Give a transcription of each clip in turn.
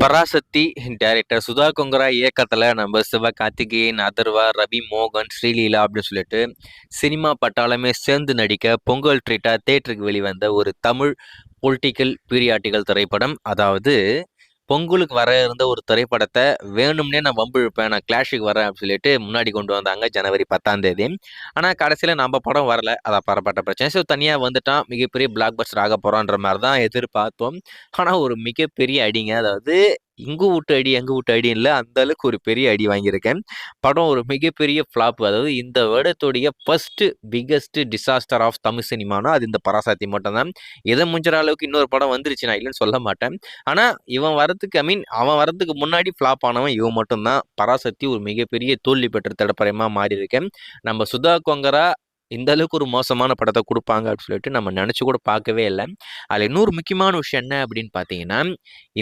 Parasakthi director Sudha Kongara இயக்கத்துல நம்ம சிவகார்த்திகேயன், அதர்வா, ரவி மோகன், ஸ்ரீலீலா அப்படின்னு சொல்லிட்டு சினிமா பட்டாளமே சேர்ந்து நடிக்க பொங்கல் ட்ரீட்டா தேட்டருக்கு வெளிவந்த ஒரு தமிழ் பொலிட்டிக்கல் பீரியாட்டிக்கல் திரைப்படம். அதாவது பொங்கலுக்கு வர இருந்த ஒரு திரைப்படத்தை வேணும்னே நான் வம்பு இழுப்பேன், நான் கிளாஷுக்கு வரேன் அப்படின்னு சொல்லிட்டு முன்னாடி கொண்டு வந்தாங்க ஜனவரி 10ஆம் தேதி. ஆனால் கடைசியில் நம்ம படம் வரல, அது அப்பாற்பட்ட பிரச்சனை. ஸோ தனியாக வந்துட்டான், மிகப்பெரிய பிளாக் பஸ்டர் ஆக போகிறான்ற மாதிரி தான் எதிர்பார்த்தோம். ஆனால் ஒரு மிகப்பெரிய அடிங்க. அதாவது இங்கு விட்டு அடி எங்கு விட்டு அடி இல்லை, அந்த அளவுக்கு ஒரு பெரிய அடி வாங்கியிருக்கேன். படம் ஒரு மிகப்பெரிய ஃப்ளாப். அதாவது இந்த வருடத்துடைய first biggest disaster of Tamil சினிமானா அது இந்த பராசக்தி மட்டும் தான். இதை முஞ்சுற அளவுக்கு இன்னொரு படம் வந்துருச்சு, நான் இல்லைன்னு சொல்ல மாட்டேன். ஆனால் இவன் வரத்துக்கு அவன் வரதுக்கு முன்னாடி ஃப்ளாப் ஆனவன் இவன் மட்டும்தான். பராசக்தி ஒரு மிகப்பெரிய தோல்வி பெற்ற திரைப்படமாக மாறி இருக்கேன். நம்ம சுதா கொங்கரா இந்த அளவுக்கு ஒரு மோசமான படத்தை கொடுப்பாங்க அப்படின்னு சொல்லிட்டு நம்ம நினச்சி கூட பார்க்கவே இல்லை. அதில் இன்னொரு முக்கியமான விஷயம் என்ன அப்படின்னு பார்த்தீங்கன்னா,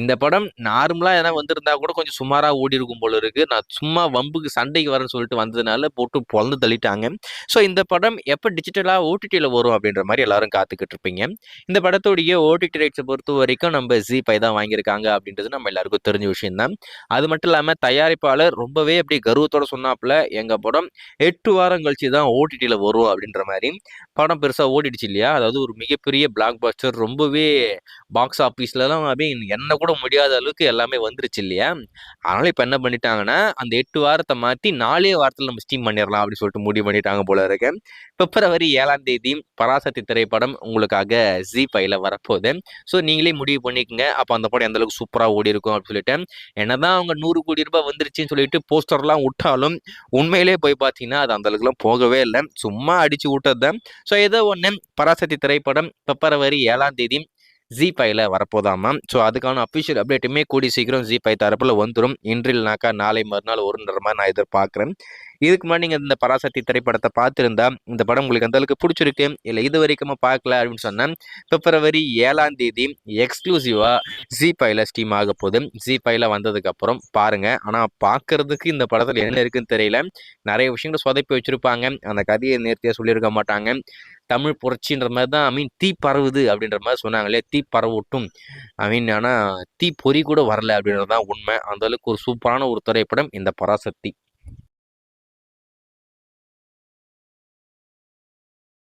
இந்த படம் நார்மலாக எதனா வந்திருந்தா கூட கொஞ்சம் சுமாராக ஓடி இருக்கும் போல இருக்கு. நான் சும்மா வம்புக்கு சண்டைக்கு வரேன்னு சொல்லிட்டு வந்ததுனால போட்டு பொழந்து தள்ளிட்டாங்க. ஸோ இந்த படம் எப்போ டிஜிட்டலாக ஓடிடியில் வரும் அப்படின்ற மாதிரி எல்லாரும் காத்துக்கிட்டு இருப்பீங்க. இந்த படத்தோடைய ஓடிடி ரைட்ஸை பொறுத்த வரைக்கும் நம்ம ஜி5 தான் வாங்கியிருக்காங்க அப்படின்றது நம்ம எல்லாருக்கும் தெரிஞ்ச விஷயம் தான். அது மட்டும் இல்லாமல் தயாரிப்பாளர் ரொம்பவே அப்படியே கர்வத்தோட சொன்னாப்புல, எங்கள் படம் 8 வாரம் கழிச்சு தான் ஓடிடியில் வரும் அப்படின்ற மாதிரி. படம் பெருசாக ஓடிடுச்சு இல்லையா, அதாவது ஒரு மிகப்பெரிய பிளாக் பஸ்டர், ரொம்பவே பாக்ஸ் ஆஃபீஸ்லலாம் என்ன கூட முடியாத அளவுக்கு எல்லாமே வந்துருச்சு இல்லையா. அதனால இப்போ என்ன பண்ணிட்டாங்கன்னா, அந்த 8 வாரத்தை மாற்றி 4 வாரத்தில் நம்ம ஸ்டீம் பண்ணிடலாம் அப்படின்னு சொல்லிட்டு முடிவு பண்ணிட்டாங்க போல இருக்கு. பிப்ரவரி 7ஆம் தேதி பராசக்தி திரைப்படம் உங்களுக்காக ஜி5ல வரப்போகுது. ஸோ நீங்களே முடிவு பண்ணிக்கோங்க, அப்போ அந்த படம் எந்த அளவுக்கு சூப்பராக ஓடி இருக்கும் அப்படின்னு சொல்லிட்டு. என்னதான் அவங்க 100 கோடி ரூபாய் வந்துருச்சுன்னு சொல்லிட்டு போஸ்டர்லாம் விட்டாலும் உண்மையிலே போய் பார்த்தீங்கன்னா அது அந்த அளவுக்குலாம் போகவே இல்லை, சும்மா அடிச்சு விட்டது தான். ஸோ ஏதோ ஒன்று பராசக்தி திரைப்படம் பிப்ரவரி 7ஆம் தேதி ஜி5ல வரப்போதாமா. ஸோ அதுக்கான அஃபிஷியல் அப்டேட்டுமே கூடி சீக்கிரம் ஜி5 தரப்புல வந்துடும். இன்றில்னாக்கா நாளை மறுநாள் வருன்ற மாதிரி நான் எதிர்பார்க்குறேன். இதுக்கு முன்னாடி நீங்கள் இந்த பராசக்தி திரைப்படத்தை பார்த்துருந்தா இந்த படம் உங்களுக்கு அந்த அளவுக்கு பிடிச்சிருக்கு இல்லை இது வரைக்கும் பார்க்கல அப்படின்னு சொன்னேன், பிப்ரவரி 7ஆம் தேதி எக்ஸ்க்ளூசிவாக ஜி5ல ஸ்டீம் ஆக போகுது. ஜி5ல வந்ததுக்கப்புறம் பாருங்கள். ஆனால் பார்க்கறதுக்கு இந்த படத்தில் என்ன இருக்குன்னு தெரியல. நிறைய விஷயங்களை சொதப்பி வச்சுருப்பாங்க, அந்த கதையை நேர்த்தியாக சொல்லியிருக்க மாட்டாங்க. தமிழ் புரட்சின்ற மாதிரி தான் தீ பரவுது அப்படின்ற மாதிரி சொன்னாங்களே, தீ பரவட்டும் ஆனால் தீ பொறி கூட வரல அப்படின்றது தான் உண்மை. அந்த அளவுக்கு ஒரு சூப்பரான ஒரு திரைப்படம் இந்த பராசக்தி.